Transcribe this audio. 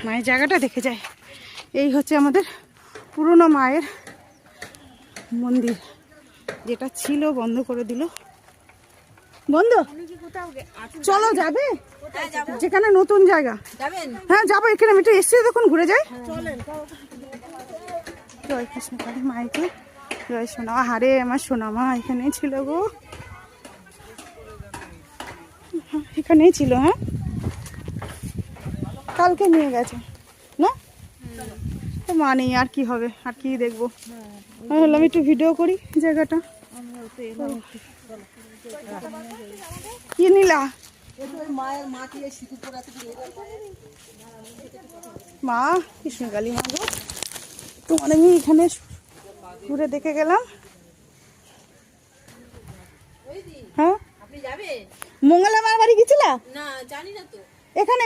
মায়ের জায়গাটা দেখে যায়। এই হচ্ছে আমাদের পুরনো মায়ের মন্দির, যেটা ছিল বন্ধ করে দিল। বন্ধ, চলো যাবে যেখানে নতুন জায়গা। হ্যাঁ যাবো, এখানে আমি একটু এসে দেখুন ঘুরে যাই। জয় কৃষ্ণ কালী মাইকে জয়। সোনা হারে আমার সোনা মা এখানেই ছিল গো, এখানেই ছিল। হ্যাঁ কালকে নিয়ে গেছে না, তো মা নেই আর কি হবে, আর কি দেখবো। আমি বললাম একটু ভিডিও করি জায়গাটা। কি নিলা? মা কৃষ্ণকালী মা গো, তোমার আমি এখানে ঘুরে দেখে গেলাম। হ্যাঁ মঙ্গলা মার বাড়ি গেছিলা? না জানি না তো, এখানে